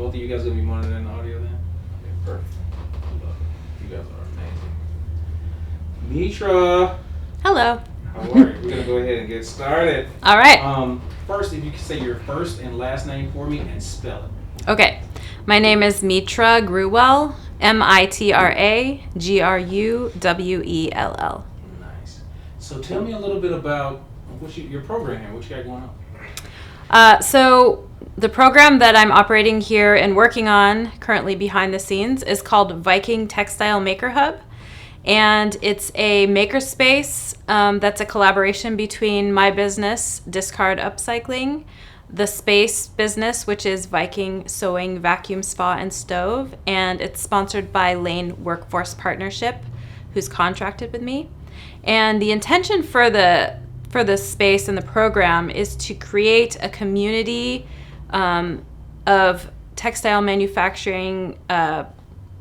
both of you guys gonna be monitoring the audio then? Okay, perfect. Love it. You guys are amazing. Mitra, Hello. how are you? We're gonna go ahead and get started. All right. First, if you could say your first and last name for me and spell it. Okay. My name is MitraGruwell, MitraGruwell. Nice. So tell me a little bit about your program here. What you got going on? So the program that I'm operating here and working on currently behind the scenes is called Viking Textile Maker Hub. And it's a makerspace that's a collaboration between my business, Discard Upcycling, the space business, which is Viking Sewing, Vacuum Spa, and Stove, and it's sponsored by Lane Workforce Partnership, who's contracted with me. And the intention for the space and the program is to create a community of textile manufacturing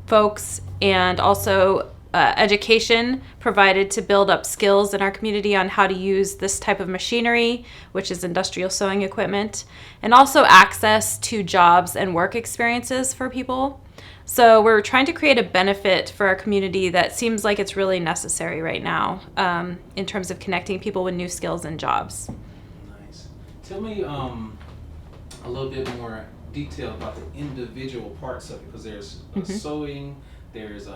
folks, and also education provided to build up skills in our community on how to use this type of machinery, which is industrial sewing equipment, and also access to jobs and work experiences for people. So we're trying to create a benefit for our community that seems like it's really necessary right now in terms of connecting people with new skills and jobs. Nice. Tell me a little bit more detail about the individual parts of it, because there's sewing, there's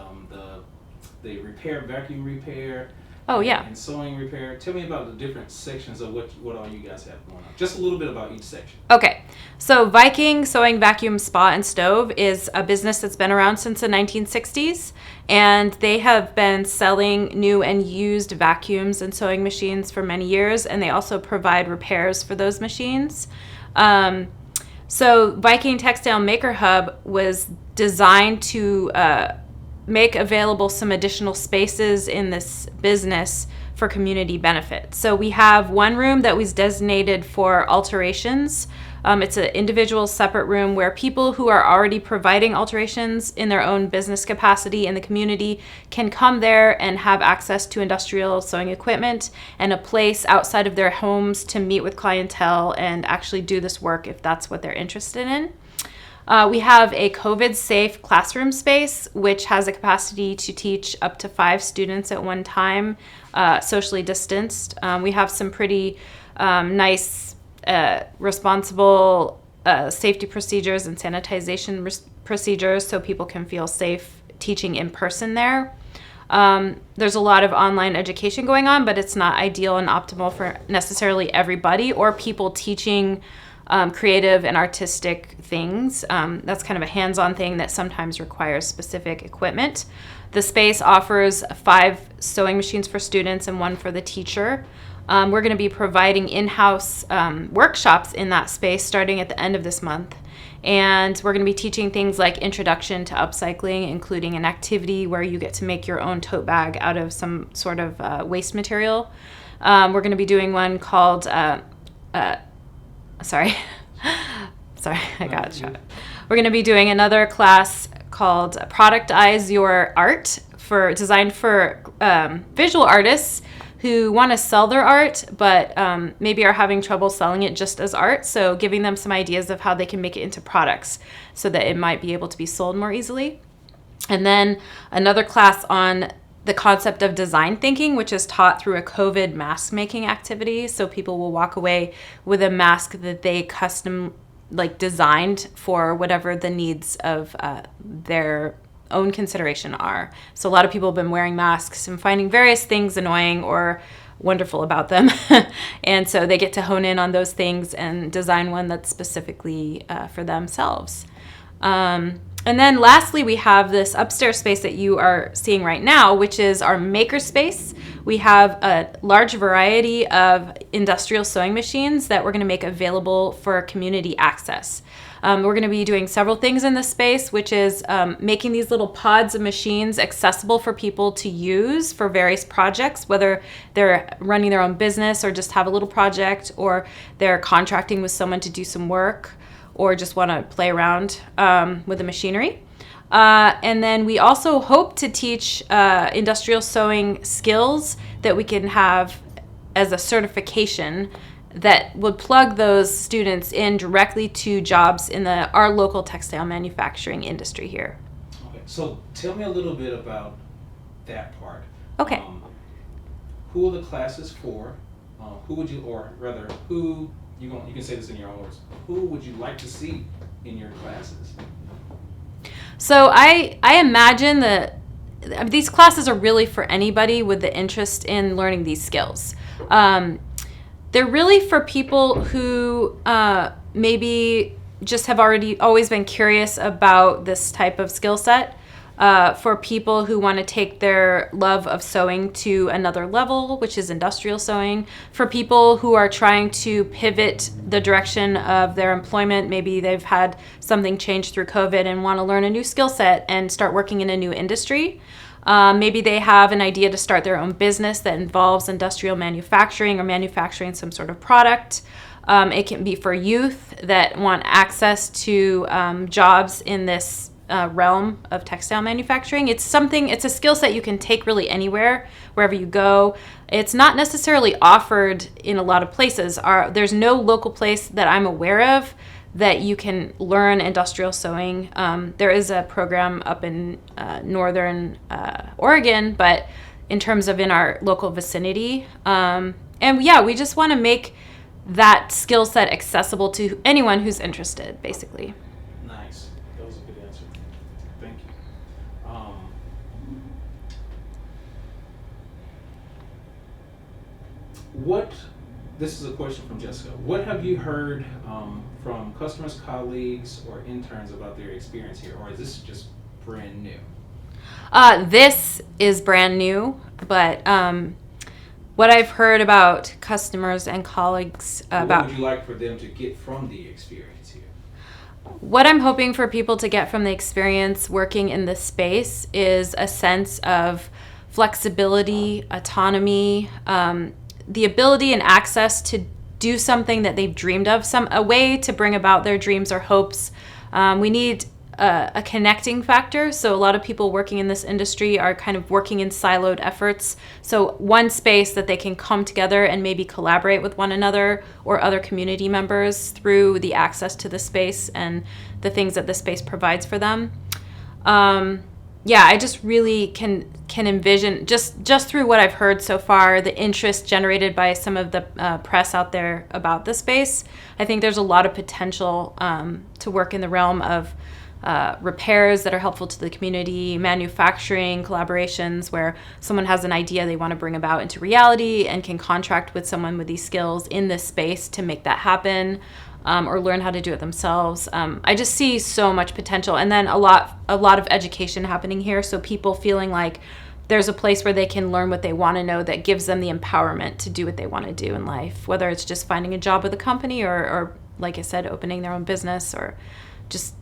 the repair, vacuum repair. Oh, yeah. And sewing repair. Tell me about the different sections of what all you guys have going on. Just a little bit about each section. Okay. So Viking Sewing, Vacuum Spa, and Stove is a business that's been around since the 1960s. And they have been selling new and used vacuums and sewing machines for many years. And they also provide repairs for those machines. So Viking Textile Maker Hub was designed to make available some additional spaces in this business for community benefit. So we have one room that was designated for alterations. It's an individual separate room where people who are already providing alterations in their own business capacity in the community can come there and have access to industrial sewing equipment and a place outside of their homes to meet with clientele and actually do this work if that's what they're interested in. We have a COVID-safe classroom space, which has a capacity to teach up to 5 students at one time, socially distanced. We have some pretty nice, responsible safety procedures and sanitization procedures so people can feel safe teaching in person there. There's a lot of online education going on, but it's not ideal and optimal for necessarily everybody or people teaching creative and artistic things. That's kind of a hands-on thing that sometimes requires specific equipment. The space offers 5 sewing machines for students and 1 for the teacher. We're going to be providing in-house workshops in that space starting at the end of this month. And we're going to be teaching things like introduction to upcycling, including an activity where you get to make your own tote bag out of some sort of waste material. We're going to be doing one called Sorry, I got shot. We're going to be doing another class called Productize Your Art, designed for visual artists who want to sell their art, but maybe are having trouble selling it just as art. So giving them some ideas of how they can make it into products so that it might be able to be sold more easily. And then another class on the concept of design thinking, which is taught through a COVID mask making activity. So people will walk away with a mask that they custom designed for whatever the needs of their own consideration are. So a lot of people have been wearing masks and finding various things annoying or wonderful about them. And so they get to hone in on those things and design one that's specifically for themselves. And then lastly, we have this upstairs space that you are seeing right now, which is our maker space. We have a large variety of industrial sewing machines that we're going to make available for community access. We're going to be doing several things in this space, which is making these little pods of machines accessible for people to use for various projects, whether they're running their own business or just have a little project, or they're contracting with someone to do some work, or just want to play around with the machinery. And then we also hope to teach industrial sewing skills that we can have as a certification that would plug those students in directly to jobs in our local textile manufacturing industry here. Okay, so tell me a little bit about that part. Okay. Who are the classes for? Who would you, or rather, who, you can say this in your own words, who would you like to see in your classes? So I imagine that these classes are really for anybody with the interest in learning these skills. They're really for people who maybe just have always been curious about this type of skill set. For people who want to take their love of sewing to another level, which is industrial sewing. For people who are trying to pivot the direction of their employment, maybe they've had something change through COVID and want to learn a new skill set and start working in a new industry. Maybe they have an idea to start their own business that involves industrial manufacturing or manufacturing some sort of product. It can be for youth that want access to jobs in this realm of textile manufacturing. It's a skill set you can take really anywhere, wherever you go. It's not necessarily offered in a lot of places. There's no local place that I'm aware of that you can learn industrial sewing. There is a program up in northern Oregon, but in terms of in our local vicinity. And yeah, we just want to make that skill set accessible to anyone who's interested, basically. Nice. That was a good answer. Thank you. This is a question from Jessica. What have you heard from customers, colleagues, or interns about their experience here, or is this just brand new? This is brand new, but what I've heard about customers and colleagues about... What would you like for them to get from the experience here? What I'm hoping for people to get from the experience working in this space is a sense of flexibility, autonomy, the ability and access to do something that they've dreamed of, a way to bring about their dreams or hopes. We need a connecting factor. So a lot of people working in this industry are kind of working in siloed efforts. So one space that they can come together and maybe collaborate with one another or other community members through the access to the space and the things that the space provides for them. Yeah, I just really can envision, just through what I've heard so far, the interest generated by some of the press out there about the space. I think there's a lot of potential to work in the realm of repairs that are helpful to the community, manufacturing, collaborations where someone has an idea they want to bring about into reality and can contract with someone with these skills in this space to make that happen. Or learn how to do it themselves. I just see so much potential, and then a lot of education happening here. So people feeling like there's a place where they can learn what they want to know that gives them the empowerment to do what they want to do in life, whether it's just finding a job with a company or like I said, opening their own business or just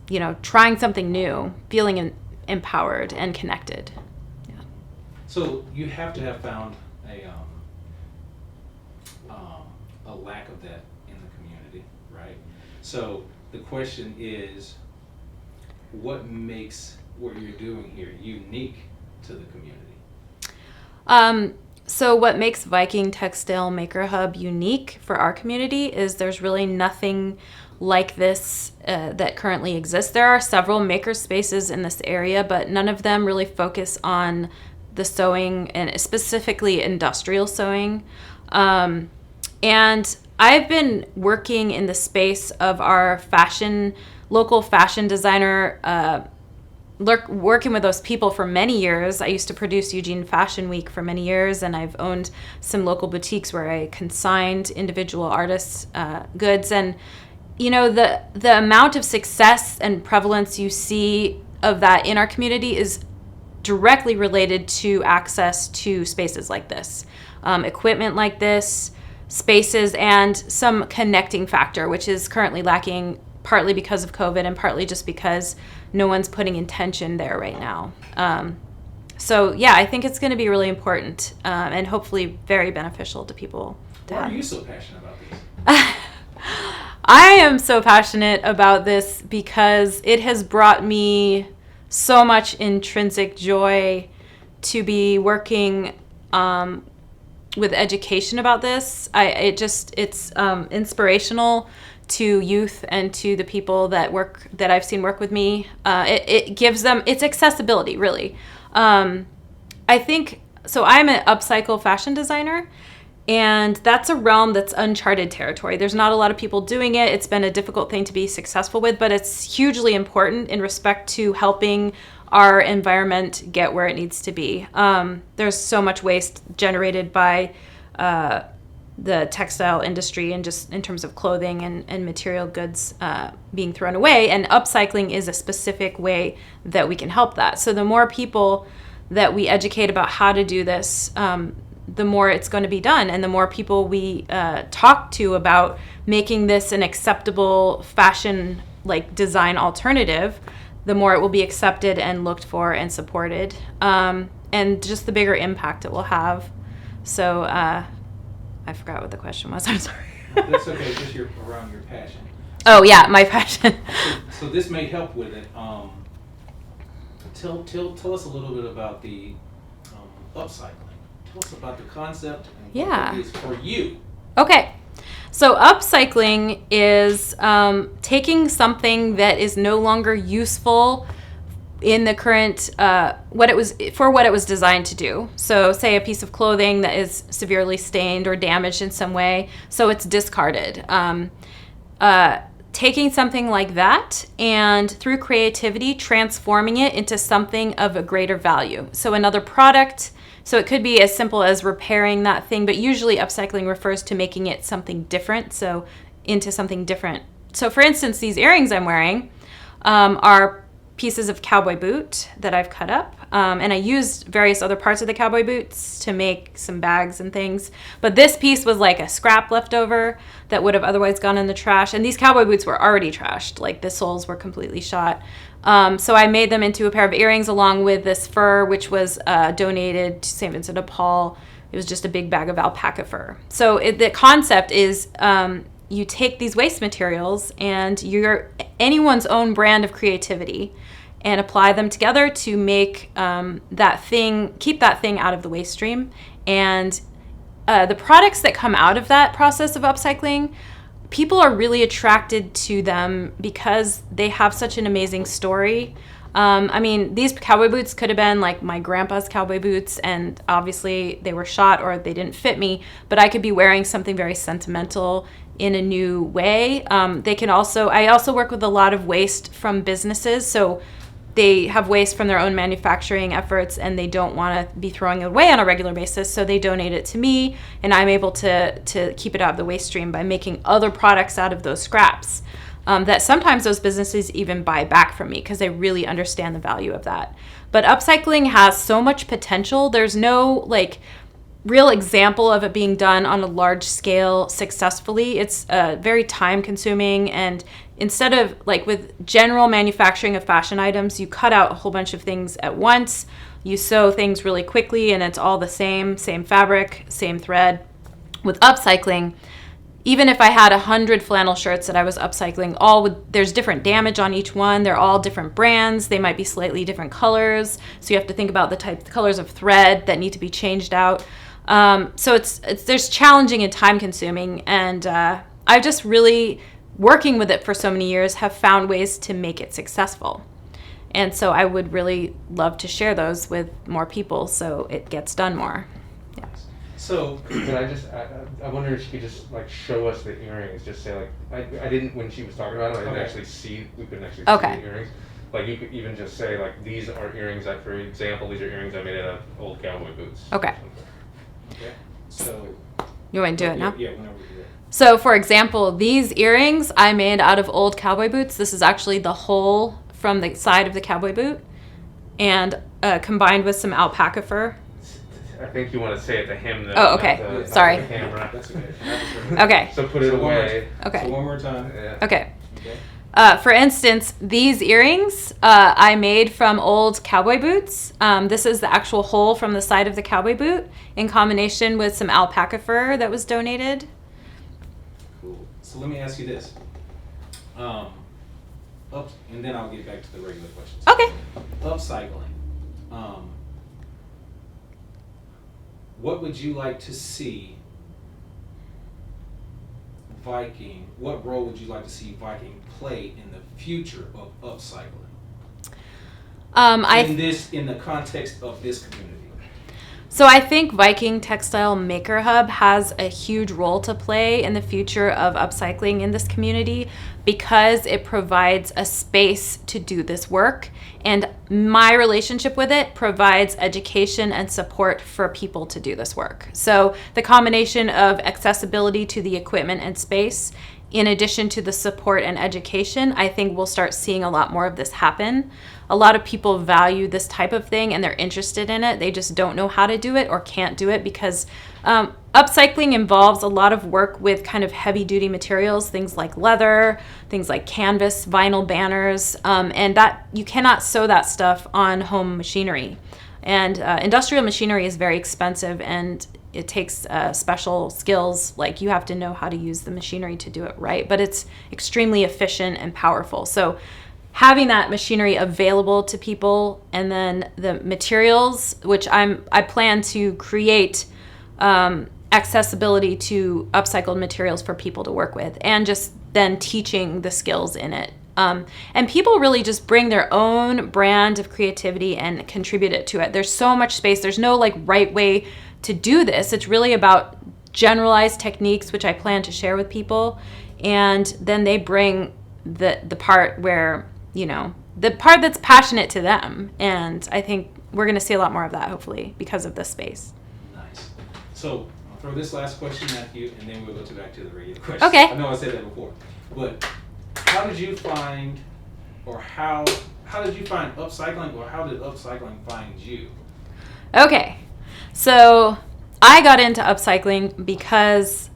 trying something new, feeling empowered and connected. Yeah. So you have to have found a lack of that in the community. Right. So the question is, what makes what you're doing here unique to the community? So what makes Viking Textile Maker Hub unique for our community is there's really nothing like this that currently exists. There are several maker spaces in this area, but none of them really focus on the sewing and specifically industrial sewing. And I've been working in the space of our local fashion designer, working with those people for many years. I used to produce Eugene Fashion Week for many years, and I've owned some local boutiques where I consigned individual artists' goods. And, the amount of success and prevalence you see of that in our community is directly related to access to spaces like this, equipment like this, spaces, and some connecting factor, which is currently lacking partly because of COVID and partly just because no one's putting intention there right now. So yeah, I think it's going to be really important and hopefully very beneficial to people. Why are you so passionate about this? I am so passionate about this because it has brought me so much intrinsic joy to be working with education about this. It's inspirational to youth and to the people that I've seen work with me. It gives them, it's accessibility, really. I think, so I'm an upcycle fashion designer, and that's a realm that's uncharted territory. There's not a lot of people doing it. It's been a difficult thing to be successful with, but it's hugely important in respect to helping our environment get where it needs to be. There's so much waste generated by the textile industry and just in terms of clothing and material goods being thrown away. And upcycling is a specific way that we can help that. So the more people that we educate about how to do this, the more it's going to be done. And the more people we talk to about making this an acceptable fashion like design alternative, the more it will be accepted and looked for and supported. And just the bigger impact it will have. So I forgot what the question was. I'm sorry. That's okay. Just around your passion. Oh yeah, my passion. So this may help with it. Tell us a little bit about the upcycling. Tell us about the concept and what it is for you. Okay. So upcycling is taking something that is no longer useful in the current what it was designed to do. So say a piece of clothing that is severely stained or damaged in some way, so it's discarded. Taking something like that and through creativity transforming it into something of a greater value. So another product. So it could be as simple as repairing that thing, but usually upcycling refers to making it something different, so into something different. So for instance, these earrings I'm wearing are pieces of cowboy boot that I've cut up, and I used various other parts of the cowboy boots to make some bags and things. But this piece was like a scrap leftover that would have otherwise gone in the trash, and these cowboy boots were already trashed, like the soles were completely shot. So I made them into a pair of earrings along with this fur, which was donated to St. Vincent de Paul. It was just a big bag of alpaca fur. So the concept is you take these waste materials and you're anyone's own brand of creativity and apply them together to make keep that thing out of the waste stream. And the products that come out of that process of upcycling, people are really attracted to them because they have such an amazing story. I mean, these cowboy boots could have been like my grandpa's cowboy boots, and obviously they were shot or they didn't fit me, but I could be wearing something very sentimental in a new way. I also work with a lot of waste from businesses, so they have waste from their own manufacturing efforts and they don't want to be throwing it away on a regular basis, so they donate it to me, and I'm able to keep it out of the waste stream by making other products out of those scraps that sometimes those businesses even buy back from me because they really understand the value of that. But upcycling has so much potential. There's no real example of it being done on a large scale successfully. It's very time consuming, and instead of with general manufacturing of fashion items, you cut out a whole bunch of things at once, you sew things really quickly, and it's all the same fabric, same thread. With upcycling, even if I had 100 flannel shirts that I was upcycling, there's different damage on each one. They're all different brands. They might be slightly different colors, so you have to think about the colors of thread that need to be changed out. So there's challenging and time consuming, and I just really, working with it for so many years, have found ways to make it successful. And so I would really love to share those with more people so it gets done more. Yeah. So I wonder if she could just show us the earrings, just say I didn't, when she was talking about it, I didn't actually see, we couldn't actually see the earrings. You could even just say these are earrings for example, these are earrings I made out of old cowboy boots. Okay. Okay. So you want to do it now? Yeah, whenever we do it. So for example, these earrings I made out of old cowboy boots. This is actually the hole from the side of the cowboy boot, and combined with some alpaca fur. I think you want to say it to him, though. Oh, okay. Sorry. Not the camera. That's okay. Okay. So put it away. Okay. So one more time. Yeah. Okay. For instance, these earrings I made from old cowboy boots. This is the actual hole from the side of the cowboy boot in combination with some alpaca fur that was donated. Cool. So let me ask you this. And then I'll get back to the regular questions. Okay. Upcycling. what would you like to see Viking, what role would you like to see Viking play in the future of upcycling? In the context of this community. So I think Viking Textile Maker Hub has a huge role to play in the future of upcycling in this community because it provides a space to do this work. And my relationship with it provides education and support for people to do this work. So the combination of accessibility to the equipment and space, in addition to the support and education, I think we'll start seeing a lot more of this happen. A lot of people value this type of thing and they're interested in it. They just don't know how to do it or can't do it because upcycling involves a lot of work with kind of heavy duty materials, things like leather, things like canvas, vinyl banners, and that you cannot sew that stuff on home machinery. And industrial machinery is very expensive and it takes special skills, like you have to know how to use the machinery to do it right, but it's extremely efficient and powerful. So having that machinery available to people, and then the materials, which I plan to create accessibility to upcycled materials for people to work with, and just then teaching the skills in it. And people really just bring their own brand of creativity and contribute it to it. There's so much space. There's no like right way to do this. It's really about generalized techniques, which I plan to share with people. And then they bring the part where, the part that's passionate to them. And I think we're going to see a lot more of that, hopefully, because of this space. Nice. So I'll throw this last question at you, and then we'll go back to the regular question. Okay. I know I said that before, but how did you find upcycling, or how did upcycling find you? Okay. So I got into upcycling because,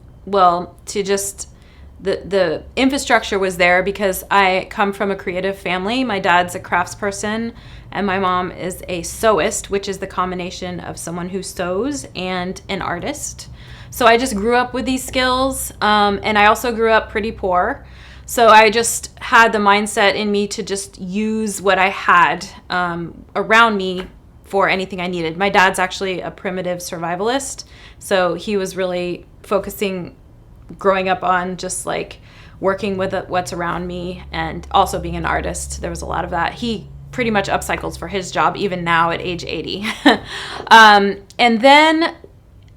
the infrastructure was there because I come from a creative family. My dad's a craftsperson and my mom is a sewist, which is the combination of someone who sews and an artist. So I just grew up with these skills, and I also grew up pretty poor. So I just had the mindset in me to just use what I had around me for anything I needed. My dad's actually a primitive survivalist, so he was really focusing growing up on just like working with what's around me, and also being an artist. There was a lot of that. He pretty much upcycles for his job even now at age 80. And then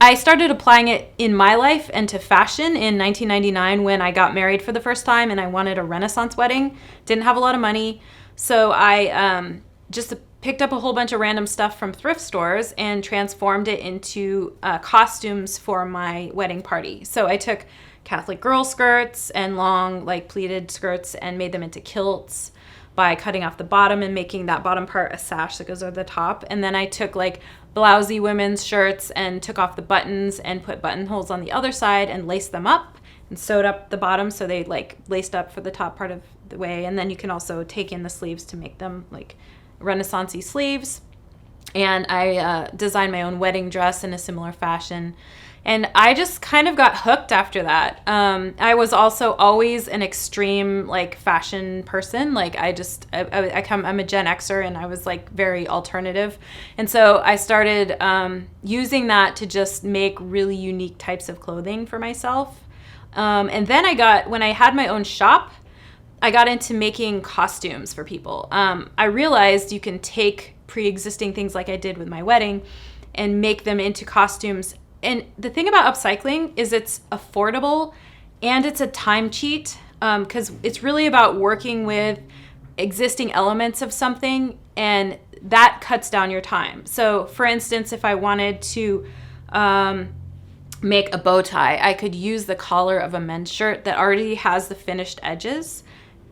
I started applying it in my life and to fashion in 1999 when I got married for the first time and I wanted a Renaissance wedding. Didn't have a lot of money, so I just picked up a whole bunch of random stuff from thrift stores and transformed it into costumes for my wedding party. So I took Catholic girl skirts and long like pleated skirts and made them into kilts by cutting off the bottom and making that bottom part a sash that goes over the top. And then I took like blousy women's shirts and took off the buttons and put buttonholes on the other side and laced them up and sewed up the bottom so they like laced up for the top part of the way. And then you can also take in the sleeves to make them like Renaissance-y sleeves. And I designed my own wedding dress in a similar fashion. And I just kind of got hooked after that. I was also always an extreme like fashion person. Like I'm a Gen Xer and I was like very alternative. And so I started using that to just make really unique types of clothing for myself. And then when I had my own shop, I got into making costumes for people. I realized you can take pre-existing things like I did with my wedding and make them into costumes. And the thing about upcycling is it's affordable and it's a time cheat, because it's really about working with existing elements of something, and that cuts down your time. So for instance, if I wanted to make a bow tie, I could use the collar of a men's shirt that already has the finished edges.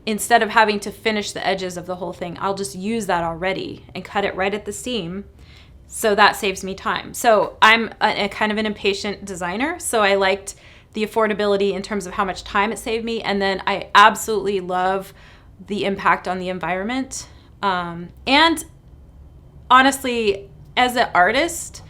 Instead of having to finish the edges of the whole thing, I'll just use that already and cut it right at the seam. So that saves me time. So I'm a kind of an impatient designer. So I liked the affordability in terms of how much time it saved me. And then I absolutely love the impact on the environment. And honestly, as an artist,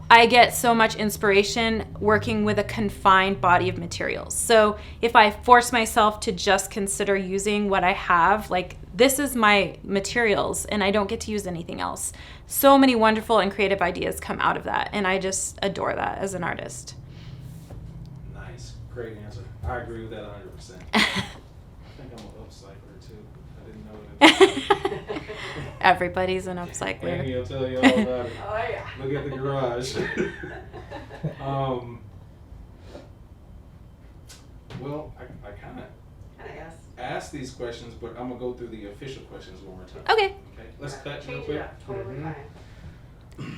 I get so much inspiration working with a confined body of materials. So if I force myself to just consider using what I have, like this is my materials and I don't get to use anything else. So many wonderful and creative ideas come out of that. And I just adore that as an artist. Nice. Great answer. I agree with that 100%. I think I'm an upcycler too. I didn't know that. Everybody's an upcycler. Amy will tell you all about it. Oh, yeah. Look at the garage. Well, I kind of asked these questions, but I'm going to go through the official questions one more time. Okay. Okay. Let's cut real Change it quick. up. Totally Mhm. fine.